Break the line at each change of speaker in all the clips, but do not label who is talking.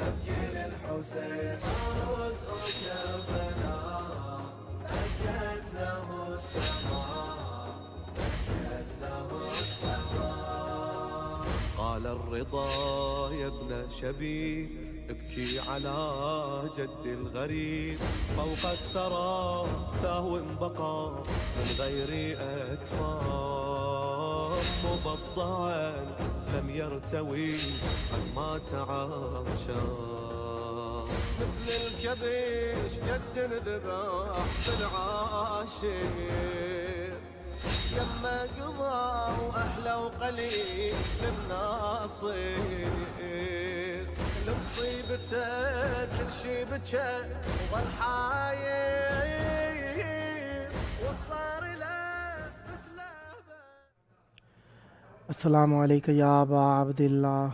أبكي للحسين عروس كربلاء بكت له السماء بكت له السماء. قال الرضا يا ابن شبيب ابكي على جد الغريب فوق الثرى ثهو بقى من غير أكفار مبضعا لم يرتوي قد مات عطشان مثل الكبش جد ذبح بالعاشر يما قضى وأحلى وقليل للناصر لمصيبته كل شي بكى وظل حاير وصار له مثل
السلام عليك يا أبا عبد الله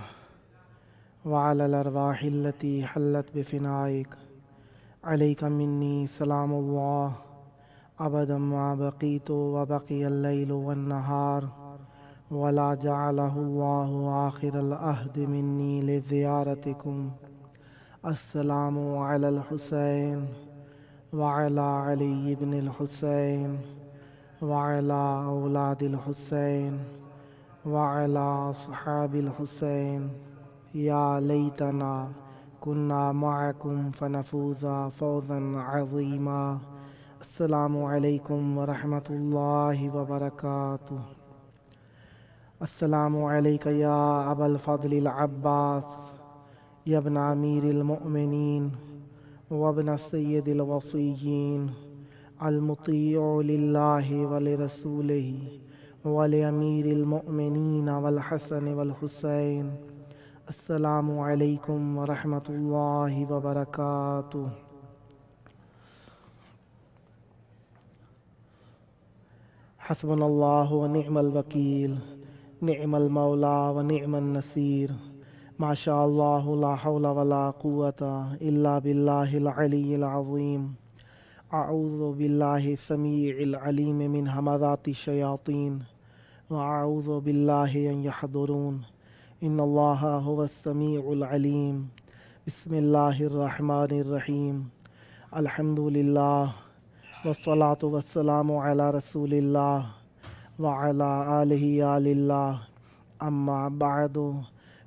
وعلى الأرواح التي حلت بفنائك عليك مني سلام الله أبدا ما بقيت وبقي الليل والنهار ولا جعله الله آخر العهد مني لزيارتكم. السلام على الحسين وعلى علي بن الحسين وعلى أولاد الحسين وعلى أصحاب الحسين. يا ليتنا كنا معكم فنفوز فوزا عظيما. السلام عليكم ورحمة الله وبركاته. السلام عليك يا أبا الفضل العباس يا ابن أمير المؤمنين وابن السيد الوصيين المطيع لله ولرسوله ولأمير المؤمنين والحسن والحسين. السلام عليكم ورحمة الله وبركاته. حسبنا الله ونعم الوكيل نعم المولى ونعم النصير. ما شاء الله لا حول ولا قوة إلا بالله العلي العظيم. أعوذ بالله السميع العليم من همزات الشياطين وأعوذ بالله أن يحضرون. إن الله هو السميع العليم. بسم الله الرحمن الرحيم. الحمد لله والصلاة والسلام على رسول الله وعلى آله آل الله. أما بعد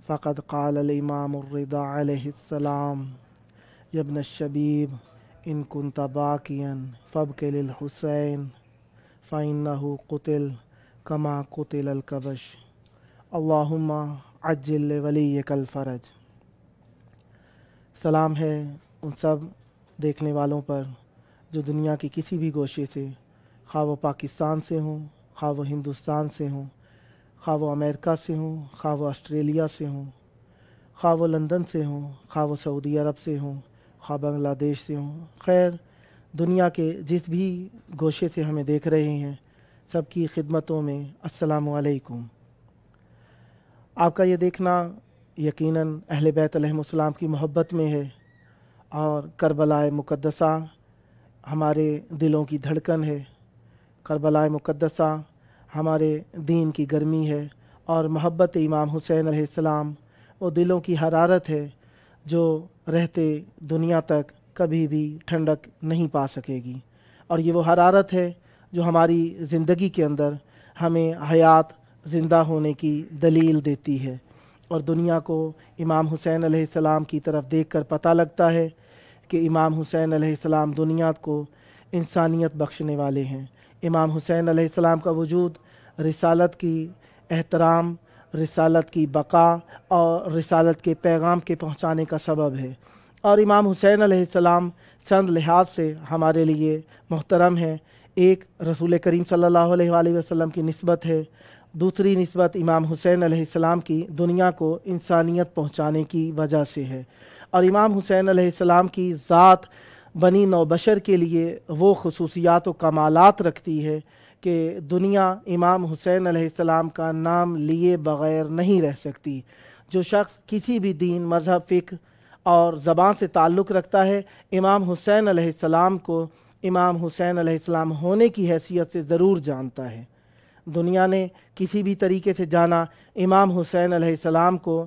فقد قال الإمام الرضا عليه السلام: يا ابن الشبيب إن كنت باكيا فابك للحسين فإنه قتل كما قتل الكبش. اللهم عجل لوليك الفرج. سلام ہے ان سب دیکھنے والوں پر جو دنیا کے کسی بھی گوشے سے، خواہ وہ پاکستان سے ہوں، خواہ وہ ہندوستان سے ہوں، خواہ وہ امریکہ سے ہوں، خواہ وہ آسٹریلیا سے ہوں، خواہ وہ لندن سے ہوں، خواہ وہ سعودی عرب سے ہوں، خواہ بنگلہ دیش سے ہوں، خیر دنیا کے جس بھی گوشے سے ہمیں دیکھ رہے ہیں سب کی خدمتوں میں السلام علیکم۔ آپ کا یہ دیکھنا یقیناً اہل بیت علیہم السلام کی محبت میں ہے، اور کربلا مقدسہ ہمارے دلوں کی دھڑکن ہے، کربلا مقدسہ ہمارے دین کی گرمی ہے، اور محبت امام حسین علیہ السلام وہ دلوں کی حرارت ہے جو رہتے دنیا تک کبھی بھی ٹھنڈک نہیں پا سکے گی، اور یہ وہ حرارت ہے جو ہماری زندگی کے اندر ہمیں حیات زندہ ہونے کی دلیل دیتی ہے، اور دنیا کو امام حسین علیہ السلام کی طرف دیکھ کر پتہ لگتا ہے کہ امام حسین علیہ السلام دنیا کو انسانیت بخشنے والے ہیں۔ امام حسین علیہ السلام کا وجود رسالت کی احترام، رسالت کی بقا اور رسالت کے پیغام کے پہنچانے کا سبب ہے، اور امام حسین علیہ السلام چند لحاظ سے ہمارے لیے محترم ہیں۔ ایک رسول کریم صلی اللہ علیہ وآلہ وسلم کی نسبت ہے، دوسری نسبت امام حسین علیہ السلام کی دنیا کو انسانیت پہنچانے کی وجہ سے ہے، اور امام حسین علیہ السلام کی ذات بنی نو بشر کے لیے وہ خصوصیات و کمالات رکھتی ہے کہ دنیا امام حسین علیہ السلام کا نام لیے بغیر نہیں رہ سکتی۔ جو شخص کسی بھی دین، مذہب، فقہ اور زبان سے تعلق رکھتا ہے، امام حسین علیہ السلام کو امام حسین علیہ السلام ہونے کی حیثیت سے ضرور جانتا ہے۔ دنیا نے کسی بھی طریقے سے جانا امام حسین علیہ السلام کو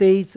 23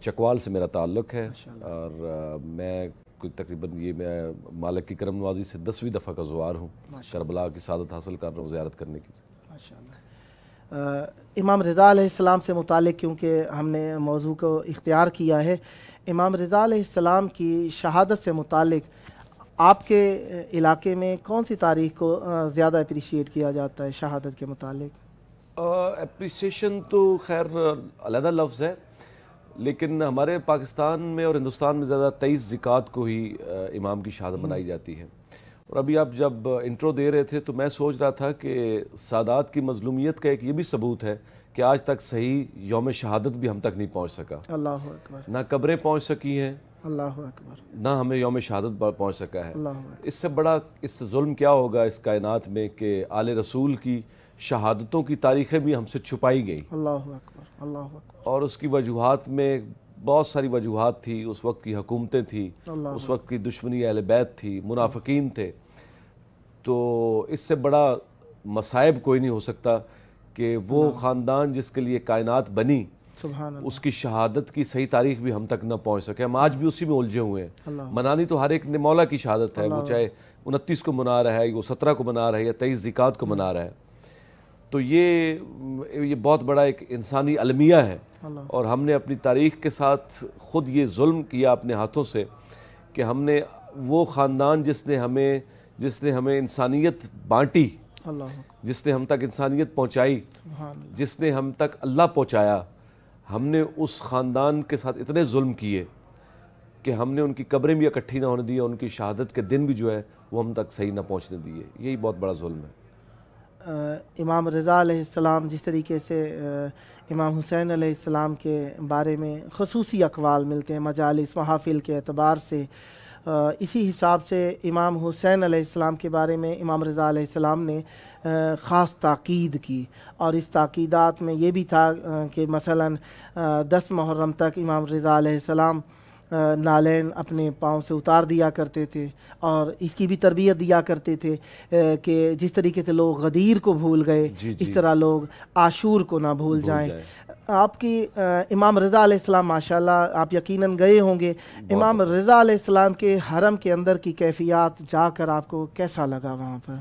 چکوال سے میرا تعلق ہے اور میں کوئی تقریباً میں مالک کی کرم نوازی سے 10ویں دفعہ کا زوار ہوں، کربلا کی سعادت حاصل کر رہا ہوں زیارت کرنے کی۔
امام رضا علیہ السلام سے متعلق کیونکہ ہم نے موضوع کو اختیار کیا ہے، امام رضا علیہ السلام کی شہادت سے متعلق آپ کے علاقے میں کون سی تاریخ کو زیادہ اپریشیٹ کیا جاتا ہے شہادت کے متعلق؟
اپریسیشن تو خیر علیحدہ لفظ ہے، لیکن ہمارے پاکستان میں اور ہندوستان میں زیادہ 23 ذکات کو ہی امام کی شہادت منائی جاتی ہے۔ اور ابھی آپ جب انٹرو دے رہے تھے تو میں سوچ رہا تھا کہ سادات کی مظلومیت کا ایک یہ بھی ثبوت ہے کہ آج تک صحیح یوم شہادت بھی ہم تک نہیں پہنچ سکا۔
اللہ اکبر۔
نہ قبریں پہنچ سکی ہیں،
اللہ اکبر،
نہ ہمیں یوم شہادت پہنچ سکا ہے۔
اللہ اکبر۔
اس سے بڑا اس سے ظلم کیا ہوگا اس کائنات میں کہ آل رسول کی شہادتوں کی تاریخیں بھی ہم سے چھپائی گئیں۔
اللہ اکبر، اللہ اکبر۔
اور اس کی وجوہات میں بہت ساری وجوہات تھی، اس وقت کی حکومتیں تھیں، اس وقت کی دشمنی اہل بیت تھی، منافقین تھے۔ تو اس سے بڑا مصائب کوئی نہیں ہو سکتا کہ وہ خاندان جس کے لیے کائنات بنی،
سبحان اللہ،
اس کی شہادت کی صحیح تاریخ بھی ہم تک نہ پہنچ سکے۔ ہم آج بھی اسی میں الجھے ہوئے ہیں۔ منانی تو ہر ایک نے مولا کی شہادت ہے، وہ چاہے 29 کو منا رہا ہے، وہ 17 کو منا رہا ہے یا 23 ذکات کو منا رہا ہے۔ تو یہ بہت بڑا ایک انسانی المیہ ہے، اور ہم نے اپنی تاریخ کے ساتھ خود یہ ظلم کیا اپنے ہاتھوں سے کہ ہم نے وہ خاندان جس نے ہمیں انسانیت بانٹی، جس نے ہم تک انسانیت پہنچائی، جس نے ہم تک اللہ پہنچایا، ہم نے اس خاندان کے ساتھ اتنے ظلم کیے کہ ہم نے ان کی قبریں بھی اکٹھی نہ ہونے دی، اور ان کی شہادت کے دن بھی جو ہے وہ ہم تک صحیح نہ پہنچنے دیے۔ یہی بہت بڑا ظلم ہے۔
امام رضا علیہ السلام جس طریقے سے امام حسین علیہ السلام کے بارے میں خصوصی اقوال ملتے ہیں مجالس محافل کے اعتبار سے، اسی حساب سے امام حسین علیہ السلام کے بارے میں امام رضا علیہ السلام نے خاص تاکید کی، اور اس تاکیدات میں یہ بھی تھا کہ مثلاً 10 محرم تک امام رضا علیہ السلام نالین اپنے پاؤں سے اتار دیا کرتے تھے، اور اس کی بھی تربیت دیا کرتے تھے کہ جس طریقے سے لوگ غدیر کو بھول گئے اس طرح لوگ عاشور کو نہ بھول جائیں۔ آپ کی امام رضا علیہ السلام ماشاءاللہ آپ یقیناً گئے ہوں گے، امام رضا علیہ السلام کے حرم کے اندر کی کیفیات جا کر آپ کو کیسا لگا وہاں پر؟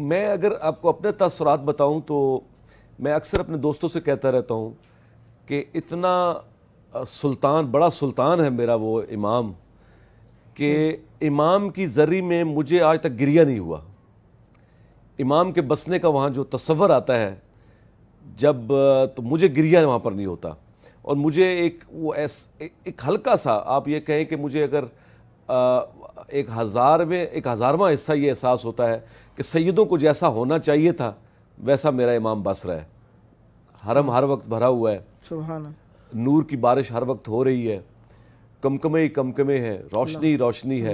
میں اگر آپ کو اپنے تاثرات بتاؤں تو میں اکثر اپنے دوستوں سے کہتا رہتا ہوں کہ اتنا بڑا سلطان ہے میرا وہ امام، کہ امام کی زری میں مجھے آج تک گریہ نہیں ہوا۔ امام کے بسنے کا وہاں جو تصور آتا ہے جب، تو مجھے گریہ وہاں پر نہیں ہوتا، اور مجھے ایک ہلکا سا آپ یہ کہیں کہ مجھے اگر 1000واں حصہ یہ احساس ہوتا ہے کہ سیدوں کو جیسا ہونا چاہیے تھا ویسا میرا امام بس رہا ہے۔ حرم ہر وقت بھرا ہوا ہے،
سبحان اللہ،
نور کی بارش ہر وقت ہو رہی ہے، کمکمے ہی کمکمے ہے، روشنی روشنی ہے،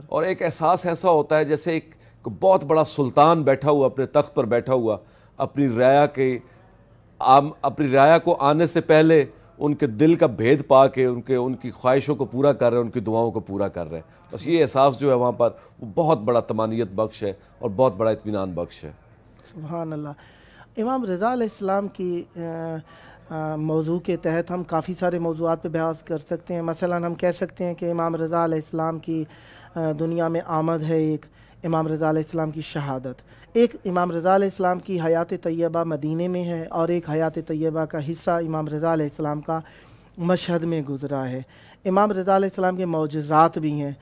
اور ایک احساس ایسا ہوتا ہے جیسے ایک بہت بڑا سلطان بیٹھا ہوا اپنے تخت پر بیٹھا ہوا، اپنی رعایا کو آنے سے پہلے ان کے دل کا بھید پا کے ان کی خواہشوں کو پورا کر رہے ہیں، ان کی دعاؤں کو پورا کر رہے ہیں۔ بس یہ احساس جو ہے وہاں پر وہ بہت بڑا طمانینت بخش ہے اور بہت بڑا اطمینان بخش ہے۔
سبحان اللہ۔ امام رضا علیہ السلام کی موضوع کے تحت ہم کافی سارے موضوعات پہ بحث کر سکتے ہیں۔ مثلاً ہم کہہ سکتے ہیں کہ امام رضا علیہ السلام کی دنیا میں آمد ہے، ایک امام رضا علیہ السلام کی شہادت، ایک امام رضا علیہ السلام کی حیات طیبہ مدینے میں ہے، اور ایک حیات طیبہ کا حصہ امام رضا علیہ السلام کا مشہد میں گزرا ہے۔ امام رضا علیہ السلام کے معجزات بھی ہیں،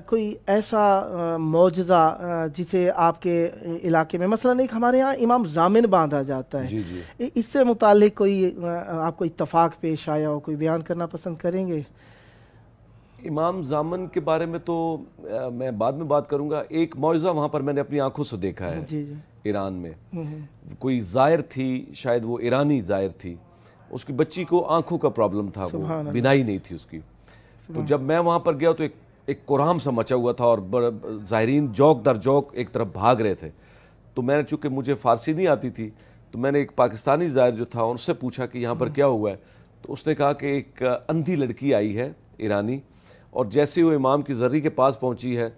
کوئی ایسا معجزہ جسے آپ کے علاقے میں مثلاً ایک ہمارے ہاں امام ضامن باندھا جاتا ہے، اس سے متعلق کوئی آپ کو اتفاق پیش آیا ہو، کوئی بیان کرنا پسند کریں گے؟
امام ضامن کے بارے میں تو میں بعد میں بات کروں گا۔ ایک معجزہ وہاں پر میں نے اپنی آنکھوں سے دیکھا ہے ایران میں، کوئی زائر تھی، شاید وہ ایرانی زائر تھی، اس کی بچی کو آنکھوں کا پرابلم تھا، وہ بینائی نہیں تھی اس کی۔ تو جب میں وہاں پر گیا تو ایک کوہرام سا مچا ہوا تھا، اور زائرین جوک در جوک ایک طرف بھاگ رہے تھے۔ تو میں نے، چونکہ مجھے فارسی نہیں آتی تھی، تو میں نے ایک پاکستانی زائر جو تھا ان سے پوچھا کہ یہاں پر کیا ہوا ہے، تو اس نے کہا کہ ایک اندھی لڑکی آئی ہے ایرانی، اور جیسے وہ امام کی زری کے پاس پہنچی ہے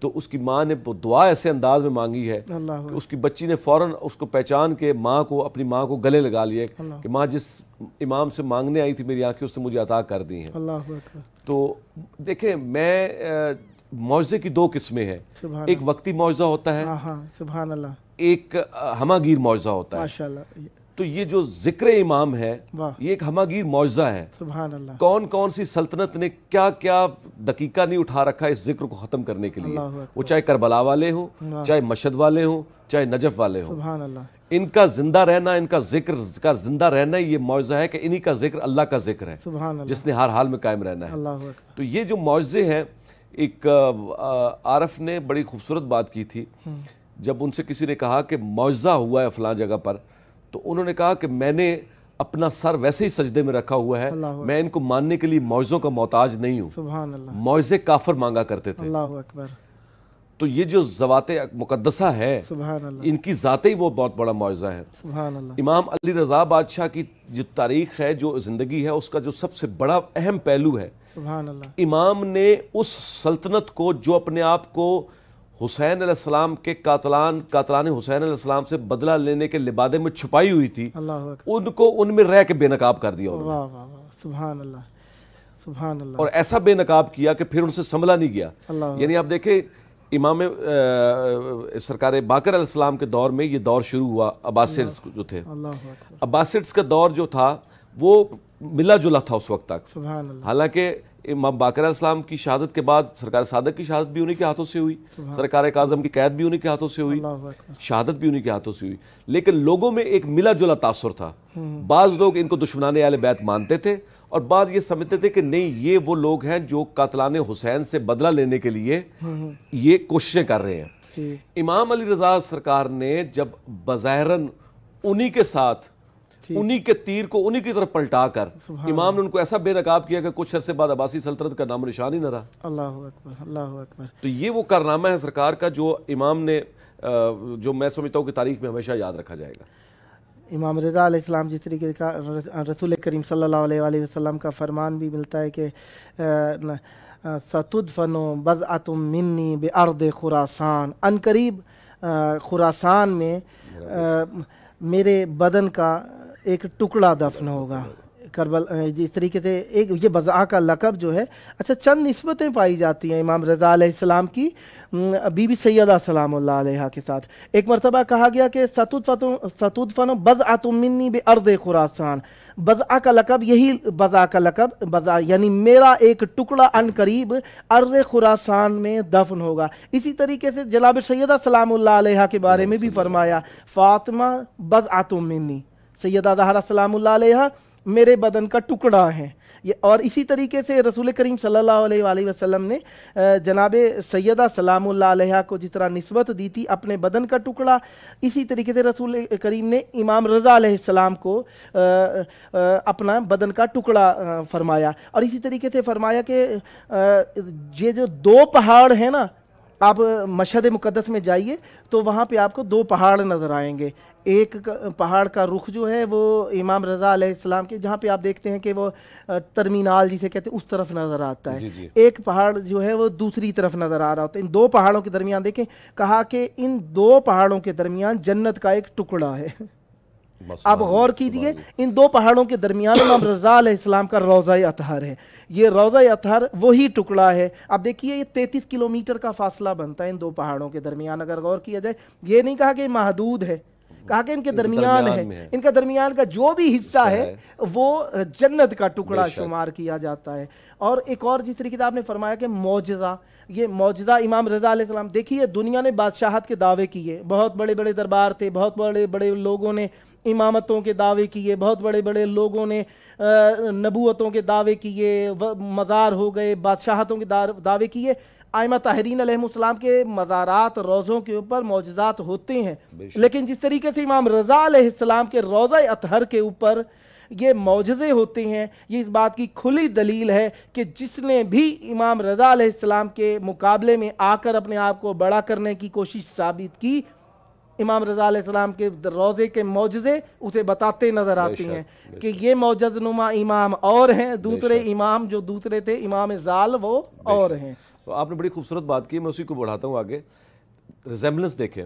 تو اس کی ماں نے وہ دعا ایسے انداز میں مانگی ہے کہ اس کی بچی نے فوراً اس کو پہچان کے اپنی ماں کو گلے لگا لیا کہ ماں جس امام سے مانگنے آئی تھی میری آنکھیں اس نے مجھے عطا کر دی ہیں۔ تو دیکھیں میں معجزے کی 2 قسمیں ہیں، ایک وقتی معجزہ ہوتا ہے،
سبحان اللہ،
ایک ہمہ گیر معجزہ ہوتا ہے۔
ماشاءاللہ۔
تو یہ جو ذکر امام ہے یہ ایک ہمہ گیر معجزہ ہے۔
سبحان اللہ۔
کون کون سی سلطنت نے کیا کیا دقیقہ نہیں اٹھا رکھا اس ذکر کو ختم کرنے کے لیے، وہ چاہے کربلا والے ہوں، چاہے مشہد والے ہوں، چاہے نجف والے ہوں،
سبحان اللہ۔
ان کا زندہ رہنا، ان کا ذکر کا زندہ رہنا یہ معجزہ ہے کہ انہی کا ذکر اللہ کا ذکر ہے،
سبحان اللہ،
جس نے ہر حال میں قائم رہنا ہے۔
اللہ اکبر۔
تو یہ جو معجزے ہیں، ایک عارف نے بڑی خوبصورت بات کی تھی، جب ان سے کسی نے کہا کہ معجزہ ہوا ہے فلاں جگہ پر، تو انہوں نے کہا کہ میں نے اپنا سر ویسے ہی سجدے میں رکھا ہوا ہے، میں ان کو ماننے کے لیے معجزوں کا محتاج نہیں ہوں۔
سبحان اللہ۔
معجزے کافر مانگا کرتے تھے۔
اللہ اکبر۔
تو یہ جو ذوات مقدسہ ہے،
سبحان اللہ،
ان کی ذات ہی وہ بہت بڑا معجزہ ہے۔
سبحان اللہ۔
امام علی رضا بادشاہ کی جو تاریخ ہے، جو زندگی ہے، اس کا جو سب سے بڑا اہم پہلو ہے،
سبحان اللہ،
امام نے اس سلطنت کو جو اپنے آپ کو حسین علیہ السلام کے قاتلان حسین علیہ السلام سے بدلہ لینے کے لبادے میں چھپائی ہوئی تھی،
اللہ اکبر،
ان کو ان میں رہ کے بے نقاب کر دیا انہوں نے،
واہ واہ واہ، سبحان اللہ، سبحان اللہ،
اور ایسا بے نقاب کیا کہ پھر ان سے سنبھلا نہیں گیا۔
اللہ
یعنی آپ دیکھیں امام سرکار باقر علیہ السلام کے دور میں یہ دور شروع ہوا، عباسیڈز جو تھے،
اللہ اکبر،
عباسیڈز کا دور جو تھا وہ ملا جلا تھا اس وقت تک۔
سبحان اللہ،
حالانکہ امام باقر علیہ السلام کی شہادت کے بعد سرکار صادق کی شہادت بھی انہی کے ہاتھوں سے ہوئی، سرکار کاظم کی قید بھی انہی کے ہاتھوں سے ہوئی،
اللہ اکبر،
شہادت بھی انہی کے ہاتھوں سے ہوئی، لیکن لوگوں میں ایک ملا جلا تاثر تھا۔ بعض لوگ ان کو دشمنان اہل بیت مانتے تھے، اور بعض یہ سمجھتے تھے کہ نہیں، یہ وہ لوگ ہیں جو قاتلان حسین سے بدلہ لینے کے لیے یہ کوششیں کر رہے ہیں۔ امام علی رضا سرکار نے جب بظاہراً انہی کے ساتھ انہی کے تیر کو انہی کی طرف پلٹا کر امام نے ان کو ایسا بے نقاب کیا کہ کچھ عرصے بعد عباسی سلطنت کا نام نشان ہی نہ رہا۔
اللہ اکبر، اللہ اکبر۔
تو یہ وہ کارنامہ ہے سرکار کا جو امام نے جو میں سمجھتا ہوں کہ تاریخ میں ہمیشہ یاد رکھا جائے گا۔
امام رضا علیہ السلام جس طریقے کا رسول کریم صلی اللہ علیہ وآلہ وسلم کا فرمان بھی ملتا ہے کہ ستدفن بضعۃ منی بارض خراسان، ان قریب خراسان میں میرے بدن کا ایک ٹکڑا دفن ہوگا۔ کربل جس طریقے سے ایک یہ بضع کا لقب جو ہے، اچھا چند نسبتیں پائی جاتی ہیں امام رضا علیہ السلام کی بی بی سیدہ سلام اللہ علیہ کے ساتھ۔ ایک مرتبہ کہا گیا کہ ستدفن بضعۃ منی بارض خراسان، بضع کا لقب، یہی بضع کا لقب، بضع یعنی میرا ایک ٹکڑا ان قریب ارض خراسان میں دفن ہوگا۔ اسی طریقے سے جناب سیدہ سلام اللہ علیہ کے بارے میں بھی فرمایا، فاطمہ بضعۃ منی، سیدہ زہرا سلام اللہ علیہ میرے بدن کا ٹکڑا ہے۔ اور اسی طریقے سے رسول کریم صلی اللہ علیہ وآلہ وسلم نے جناب سیدہ سلام اللہ علیہ کو جس طرح نسبت دی تھی اپنے بدن کا ٹکڑا، اسی طریقے سے رسول کریم نے امام رضا علیہ السلام کو اپنا بدن کا ٹکڑا فرمایا۔ اور اسی طریقے سے فرمایا کہ یہ جو 2 پہاڑ ہیں نا، آپ مشہد مقدس میں جائیے تو وہاں پہ آپ کو 2 پہاڑ نظر آئیں گے۔ ایک پہاڑ کا رخ جو ہے وہ امام رضا علیہ السلام کے، جہاں پہ آپ دیکھتے ہیں کہ وہ ترمینال جسے کہتے ہیں اس طرف نظر آتا ہے، ایک پہاڑ جو ہے وہ دوسری طرف نظر آ رہا ہوتا ہے۔ ان 2 پہاڑوں کے درمیان دیکھیں، کہا کہ ان 2 پہاڑوں کے درمیان جنت کا ایک ٹکڑا ہے۔ آپ غور کیجئے، ان 2 پہاڑوں کے درمیان امام رضا علیہ السلام کا روضہ اطہر ہے۔ یہ روضہ اطہر وہی ٹکڑا ہے۔ آپ دیکھیے یہ 33 کلومیٹر کا فاصلہ بنتا ہے ان 2 پہاڑوں کے درمیان۔ اگر غور کیا جائے، یہ نہیں کہا کہ محدود ہے، کہا کہ ان کے درمیان ہے، ان کا درمیان کا جو بھی حصہ ہے وہ جنت کا ٹکڑا شمار کیا جاتا ہے۔ اور ایک اور جس طریقے سے آپ نے فرمایا کہ معجزہ، یہ معجزہ امام رضا علیہ السلام، دیکھیے دنیا نے بادشاہت کے دعوے کیے، بہت بڑے بڑے دربار تھے، بہت بڑے بڑے لوگوں نے امامتوں کے دعوے کیے، بہت بڑے بڑے لوگوں نے نبوتوں کے دعوے کیے، مزار ہو گئے، بادشاہتوں کے دعوے کیے۔ ائمہ طاہرین علیہ السلام کے مزارات، روضوں کے اوپر معجزات ہوتے ہیں، لیکن جس طریقے سے امام رضا علیہ السلام کے روضہ اطہر کے اوپر یہ معجزے ہوتے ہیں، یہ اس بات کی کھلی دلیل ہے کہ جس نے بھی امام رضا علیہ السلام کے مقابلے میں آ کر اپنے آپ کو بڑا کرنے کی کوشش ثابت کی، امام رضا علیہ السلام کے روضے کے معجزے اسے بتاتے نظر آتے ہیں کہ یہ معجز نما امام اور ہیں، دوسرے امام جو دوسرے تھے امام زال وہ اور ہیں۔
تو آپ نے بڑی خوبصورت بات کی، میں اسی کو بڑھاتا ہوں آگے۔ ریزیمبلنس دیکھیں،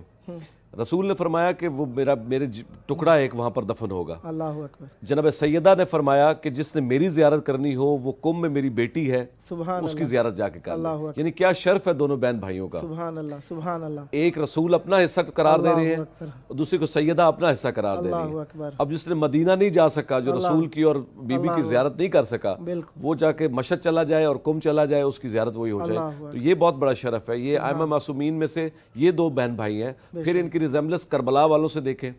رسول نے فرمایا کہ وہ میرے ٹکڑا ایک وہاں پر دفن ہوگا۔
اللہ اکبر۔
جناب سیدہ نے فرمایا کہ جس نے میری زیارت کرنی ہو وہ قم میں میری بیٹی ہے،
سبحان
اس کی زیارت جا کے کر
اللہ
لیں۔ یعنی کیا شرف ہے دونوں بہن بھائیوں کا۔
سبحان اللہ، سبحان اللہ۔
ایک رسول اپنا حصہ قرار دے رہے ہیں اور دوسرے کو سیدہ اپنا حصہ قرار دے رہی
اللہ
ہے۔
اکبر۔
اب جس نے مدینہ نہیں جا سکا، جو رسول کی اور بی بی کی زیارت نہیں کر سکا،
بالکل۔
وہ جا کے مشہد چلا جائے اور قم چلا جائے، اس کی زیارت وہی ہو جائے۔ تو یہ بہت بڑا شرف ہے۔ یہ ائمہ معصومین میں سے یہ دو بہن بھائی ہیں۔ پھر ان کی ریزیمبلنس کربلا والوں سے دیکھیں،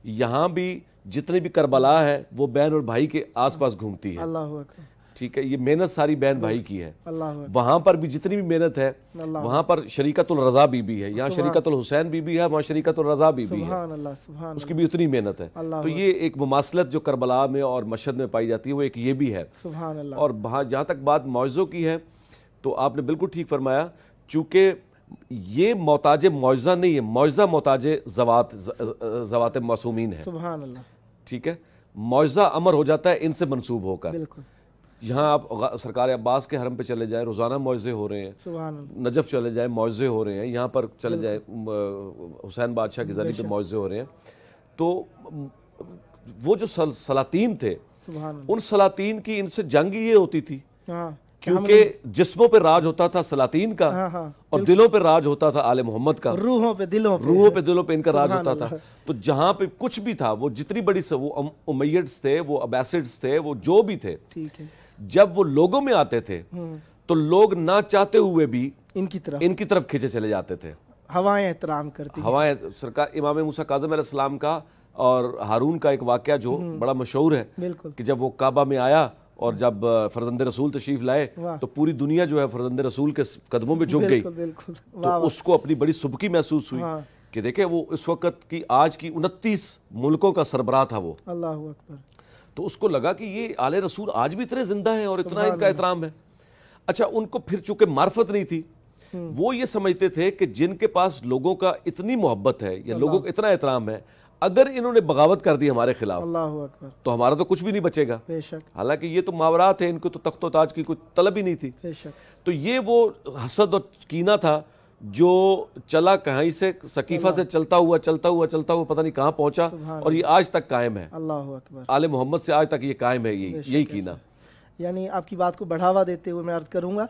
یہاں بھی جتنے بھی کربلا ہے وہ بہن اور بھائی کے آس پاس گھومتی ہے،
اللہ اکبر۔
ٹھیک ہے، یہ محنت ساری بہن بھائی کی ہے۔
اللہ اکبر۔
وہاں پر بھی جتنی بھی محنت ہے وہاں پر شریکت الرضا بی بی ہے، یہاں شریکت الحسین بی بی ہے، وہاں شریکت الرضا بی بی ہے،
سبحان اللہ، سبحان
اس کی بھی اتنی محنت ہے۔ تو یہ ایک مماثلت جو کربلا میں اور مشہد میں پائی جاتی ہے وہ ایک یہ بھی ہے۔
سبحان اللہ۔
اور جہاں تک بات معجزوں کی ہے تو آپ نے بالکل ٹھیک فرمایا، چونکہ یہ محتاج معجزہ نہیں ہے، معجزہ محتاج ذوات معصومین ہے۔
سبحان اللہ۔
ٹھیک ہے، معجزہ امر ہو جاتا ہے ان سے منسوب ہو کر۔
بالکل۔
یہاں آپ سرکار عباس کے حرم پہ چلے جائیں، روزانہ معجزے ہو رہے ہیں۔
سبحان اللہ۔
نجف چلے جائیں، معجزے ہو رہے ہیں۔ یہاں پر چلے جائیں، حسین بادشاہ کی ذریعے پہ معجزے ہو رہے ہیں۔ تو وہ جو سلاطین تھے،
سبحان اللہ۔
ان سلاطین کی ان سے جنگ یہ ہوتی تھی
ہاں
کیونکہ جسموں پہ راج ہوتا تھا سلاطین کا اور دلوں پہ راج ہوتا تھا آل محمد کا،
روحوں پہ دلوں
پہ ان کا راج ہوتا تھا۔ تو جہاں پہ کچھ بھی تھا، وہ جتنی بڑی وہ امیڈز تھے، وہ عباسڈز تھے، وہ جو بھی تھے،
ٹھیک ہے،
جب وہ لوگوں میں آتے تھے تو لوگ نہ چاہتے ہوئے بھی
ان کی طرف
کھینچے چلے جاتے تھے۔
ہوائیں احترام کرتی،
ہوائیں سرکار امام موسیٰ کاظم علیہ السلام کا اور ہارون کا ایک واقعہ جو بڑا مشہور ہے
بالکل،
کہ جب وہ کعبہ میں آیا اور جب فرزند رسول تشریف لائے تو پوری دنیا جو ہے فرزند رسول کے قدموں میں جھک گئی۔
بالکل،
تو اس کو اپنی بڑی سبکی محسوس ہوئی کہ دیکھیں وہ اس وقت کی آج کی 29 ملکوں کا سربراہ تھا وہ۔
اللہ اکبر۔
تو اس کو لگا کہ یہ آل رسول آج بھی اتنے زندہ ہیں اور اتنا ان کا احترام ہے۔ اچھا، ان کو پھر چونکہ معرفت نہیں تھی، وہ یہ سمجھتے تھے کہ جن کے پاس لوگوں کا اتنی محبت ہے یا لوگوں کا اتنا احترام ہے، اگر انہوں نے بغاوت کر دی ہمارے خلاف
اللہ اکبر،
تو ہمارا تو کچھ بھی نہیں بچے گا۔
بے شک،
حالانکہ یہ تو ماورات ہیں، ان کو تو تخت و تاج کی کوئی طلب ہی نہیں تھی۔
بے شک،
تو یہ وہ حسد اور کینہ تھا جو چلا کہیں سے سقیفہ سے چلتا ہوا پتہ نہیں کہاں پہنچا، اور یہ آج تک قائم ہے۔
اللہ اکبر۔
آل محمد سے آج تک یہ قائم ہے، یہی کینہ۔
یعنی آپ کی بات کو بڑھاوا دیتے ہوئے میں عرض کروں گا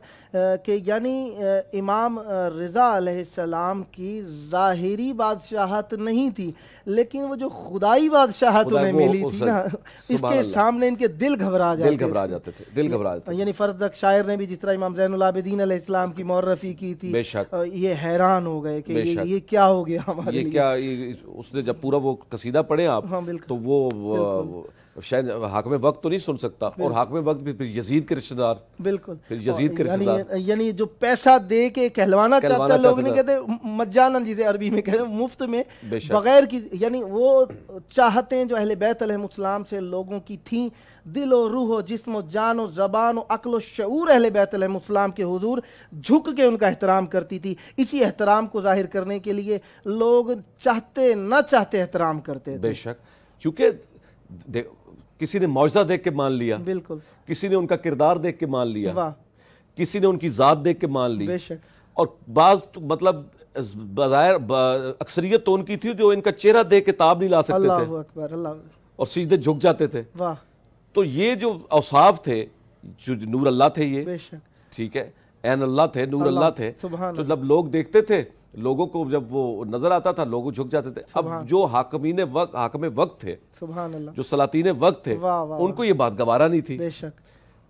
کہ یعنی امام رضا علیہ السلام کی ظاہری بادشاہت نہیں تھی، لیکن وہ جو خدائی بادشاہت انہیں ملی تھی نا، اس کے سامنے ان کے دل گھبرا جاتے تھے۔ یعنی فرزدق شاعر نے بھی جس طرح امام زین العابدین علیہ السلام کی معرفی کی تھی، یہ حیران ہو گئے کہ یہ کیا ہو گیا ہمارے لیے۔
کیا اس نے جب پورا وہ قصیدہ پڑھے آپ تو وہ شاید حاکم وقت تو نہیں سن سکتا، اور حاکم وقت بھی پھر یزید کے رشتہ دار،
بالکل،
پھر یزید کے رشتہ دار،
یعنی جو پیسہ دے کے کہلوانا چاہتا ہے، لوگ نہیں کہتے مجانن، جسے عربی میں کہتے ہیں مفت میں، بغیر کی، یعنی وہ چاہتیں جو اہل بیت علیہ السلام سے لوگوں کی تھیں، دل و روح و جسم و جان و زبان و عقل و شعور اہل بیت علیہ السلام کے حضور جھک کے ان کا احترام کرتی تھی۔ اسی احترام کو ظاہر کرنے کے لیے لوگ چاہتے نہ چاہتے احترام کرتے تھے۔
بے شک، کیونکہ کسی نے معجزہ دیکھ کے مان لیا،
بالکل،
کسی نے ان کا کردار دیکھ کے مان لیا، کسی نے ان کی ذات دیکھ کے مان لی،
بے شک،
اور بعض مطلب بظاہر اکثریت تو ان کی تھی جو ان کا چہرہ دیکھ کے تاب نہیں لا سکتے تھے،
اللہ اکبر، اللہ،
اور سیدھے جھک جاتے تھے۔
واہ،
تو یہ جو اوصاف تھے، جو نور اللہ تھے، یہ
بے شک،
ٹھیک ہے، عین اللہ تھے، نور اللہ تھے، تو جب لوگ دیکھتے تھے، لوگوں کو جب وہ نظر آتا تھا، لوگ جھک جاتے تھے۔ اب جو حاکم وقت تھے،
سبحان اللہ،
جو سلاطین وقت تھے، ان کو یہ بات گوارا نہیں تھی،
بے شک،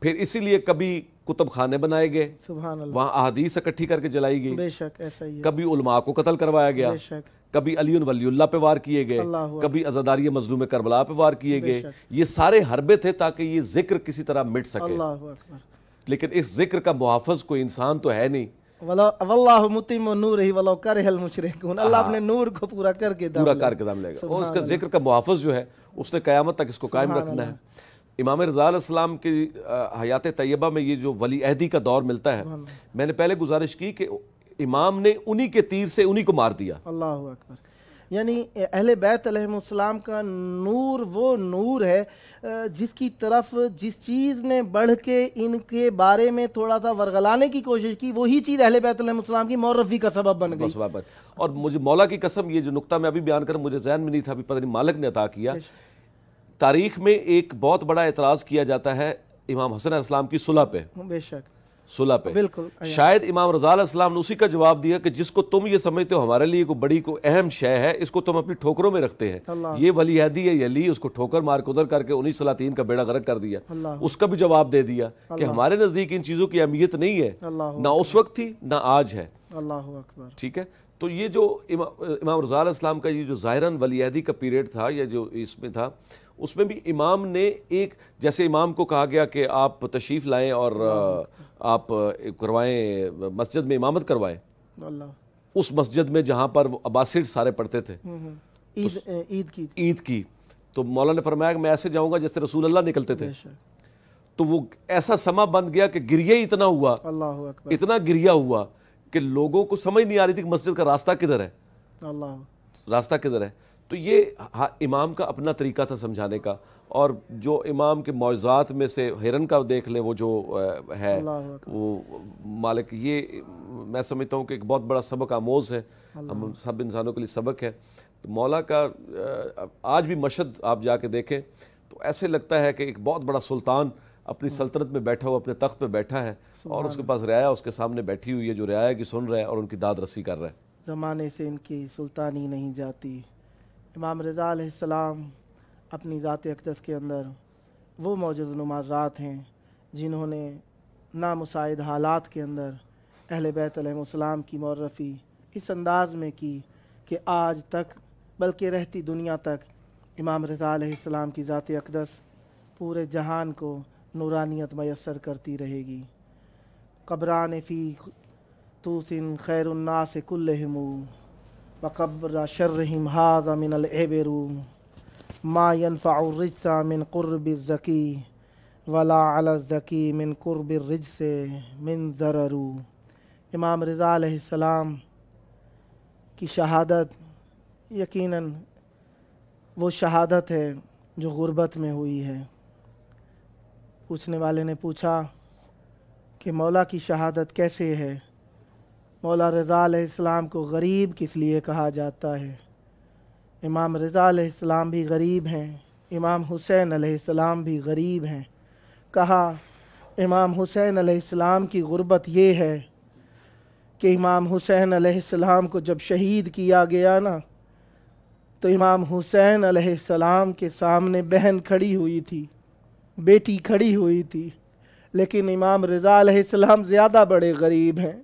پھر اسی لیے کبھی کتب خانے بنائے گئے،
سبحان اللہ،
وہاں احادیث اکٹھی کر کے جلائی گئی،
بے شک، ایسا ہی ہے،
کبھی علماء کو قتل کروایا گیا،
بے شک،
کبھی علی ولی اللہ پہ وار کیے گئے، کبھی عزاداری مظلوم کربلا پہ وار کیے گئے۔ یہ سارے حربے تھے تاکہ یہ ذکر کسی طرح مٹ سکے،
اللہ اکبر،
لیکن اس ذکر کا محافظ کوئی انسان تو ہے نہیں۔
واللہ متم نورہ ولو کرہ المشرکون، اللہ اپنے نور کو پورا کر کے دم
لے گا، اور اس کا ذکر کا محافظ جو ہے اس نے قیامت تک اس کو قائم رکھنا ہے۔ امام رضا علیہ السلام کی حیات طیبہ میں یہ جو ولی عہدی کا دور ملتا ہے، میں نے پہلے گزارش کی کہ امام نے انہی کے تیر سے انہی کو مار دیا۔
اللہ اکبر، یعنی اہل بیت علیہم السلام کا نور وہ نور ہے جس کی طرف جس چیز نے بڑھ کے ان کے بارے میں تھوڑا سا ورگلانے کی کوشش کی وہی چیز اہل بیت علیہم السلام کی معرفی کا سبب بن گئی.
اور مجھے مولا کی قسم یہ جو نقطہ میں ابھی بیان کروں مجھے ذہن میں نہیں تھا, ابھی پتہ نہیں مالک نے عطا کیا. تاریخ میں ایک بہت بڑا اعتراض کیا جاتا ہے امام حسن علیہ السلام کی صلح پہ,
بے شک
صلح پہ.
بالکل.
شاید امام رضا علیہ السلام نے اسی کا جواب دیا کہ جس کو تم یہ سمجھتے ہو ہمارے لیے کوئی بڑی کوئی اہم شے ہے, اس کو تم اپنی ٹھوکروں میں رکھتے ہیں. یہ ولی عہدی ہے, یہ علی, اس کو ٹھوکر مار کے ادھر کر کے 19 کا بیڑا غرق کر دیا. اس کا بھی جواب دے دیا کہ ہمارے نزدیک ان چیزوں کی اہمیت نہیں ہے, نہ اس وقت تھی نہ آج ہے.
اللہ اکبر.
ٹھیک ہے. تو یہ جو امام رضا علیہ السلام کا یہ جو ظاہراً ولی عہدی کا پیریڈ تھا یا جو اس میں تھا, اس میں بھی امام نے ایک, جیسے امام کو کہا گیا کہ آپ تشریف لائیں اور آپ کروائیں مسجد میں امامت کروائیں, اس مسجد میں جہاں پر وہ عباسیڈ سارے پڑھتے تھے عید کی, تو مولا نے فرمایا کہ میں ایسے جاؤں گا جیسے رسول اللہ نکلتے تھے. تو وہ ایسا سما بن گیا کہ گریہ ہی اتنا ہوا, اتنا گریہ ہوا کہ لوگوں کو سمجھ نہیں آ رہی تھی کہ مسجد کا راستہ کدھر ہے, راستہ کدھر ہے. تو یہ امام کا اپنا طریقہ تھا سمجھانے کا. اور جو امام کے معجزات میں سے ہرن کا دیکھ لیں, وہ جو ہے وہ مالک, یہ میں سمجھتا ہوں کہ ایک بہت بڑا سبق آموز ہے, ہم سب انسانوں کے لیے سبق ہے. تو مولا کا آج بھی مشہد آپ جا کے دیکھیں تو ایسے لگتا ہے کہ ایک بہت بڑا سلطان اپنی سلطنت میں بیٹھا ہوا, اپنے تخت پہ بیٹھا ہے, اور اس کے پاس رعایا اس کے سامنے بیٹھی ہوئی ہے جو رعایا کی سن رہا ہے اور ان کی داد رسی کر رہا ہے.
زمانے سے ان کی سلطانی نہیں جاتی. امام رضا علیہ السلام اپنی ذات اقدس کے اندر وہ معجز نما ذات ہیں جنہوں نے نامساعد حالات کے اندر اہل بیت علیہ السلام کی معرفی اس انداز میں کی کہ آج تک بلکہ رہتی دنیا تک امام رضا علیہ السلام کی ذات اقدس پورے جہان کو نورانیت میسر کرتی رہے گی. قبران فی توس خیر الناس کلہم وقبر شرہم ھذا من العبر ما ينفع الرجس من قرب الزکی ولا علی الزکی من قرب الرجس من ضرر. امام رضا علیہ السلام کی شہادت یقیناً وہ شہادت ہے جو غربت میں ہوئی ہے. پوچھنے والے نے پوچھا کہ مولا کی شہادت کیسے ہے؟ مولا رضا علیہ السلام کو غریب کس لیے کہا جاتا ہے؟ امام رضا علیہ السلام بھی غریب ہیں, امام حسین علیہ السلام بھی غریب ہیں. کہا امام حسین علیہ السلام کی غربت یہ ہے کہ امام حسین علیہ السلام کو جب شہید کیا گیا نا, تو امام حسین علیہ السلام کے سامنے بہن کھڑی ہوئی تھی, بیٹی کھڑی ہوئی تھی, لیکن امام رضا علیہ السلام زیادہ بڑے غریب ہیں.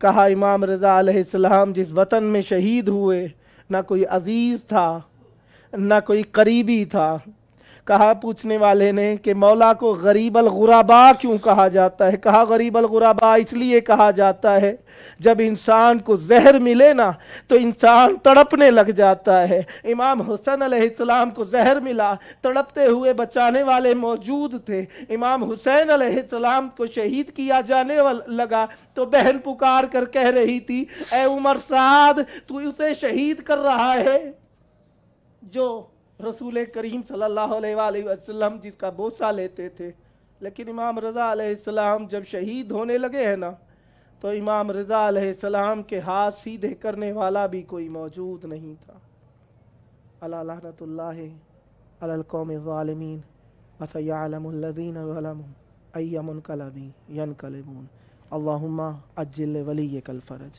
کہا امام رضا علیہ السلام جس وطن میں شہید ہوئے نہ کوئی عزیز تھا نہ کوئی قریبی تھا. کہا پوچھنے والے نے کہ مولا کو غریب الغرباء کیوں کہا جاتا ہے؟ کہا غریب الغرباء اس لیے کہا جاتا ہے جب انسان کو زہر ملے نا تو انسان تڑپنے لگ جاتا ہے. امام حسن علیہ السلام کو زہر ملا, تڑپتے ہوئے بچانے والے موجود تھے. امام حسین علیہ السلام کو شہید کیا جانے لگا تو بہن پکار کر کہہ رہی تھی, اے عمر سعد تو اسے شہید کر رہا ہے جو رسول کریم صلی اللہ علیہ وآلہ وسلم جس کا بوسہ لیتے تھے. لیکن امام رضا علیہ السلام جب شہید ہونے لگے ہیں نا تو امام رضا علیہ السلام کے ہاتھ سیدھے کرنے والا بھی کوئی موجود نہیں تھا. الا لعنۃ اللہ علی القوم الظالمین وسیعلم الذین ظلموا ای منقلب ینقلبون. اللہم عجل لولیک الفرج.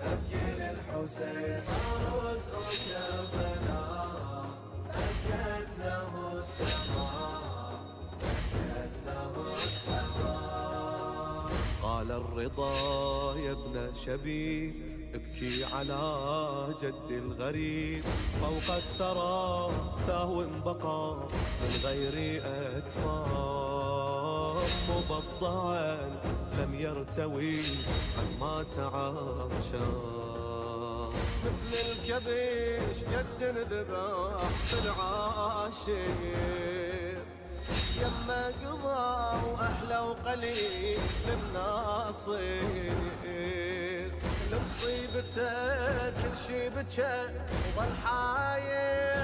أبجل الحسين عروس كربلاء أكت له السماء أكت له السماء. قال الرضا يا ابن شبيب ابكي على جد الغريب فوق الثرى ثهو بقى من غير أكفار مبضعا لم يرتوي عما تعاشى مثل الكبش جد ذبح في العاشر يما قضى واحلى وقليل للناصير، لمصيبته كل شي بكى وظل حاير.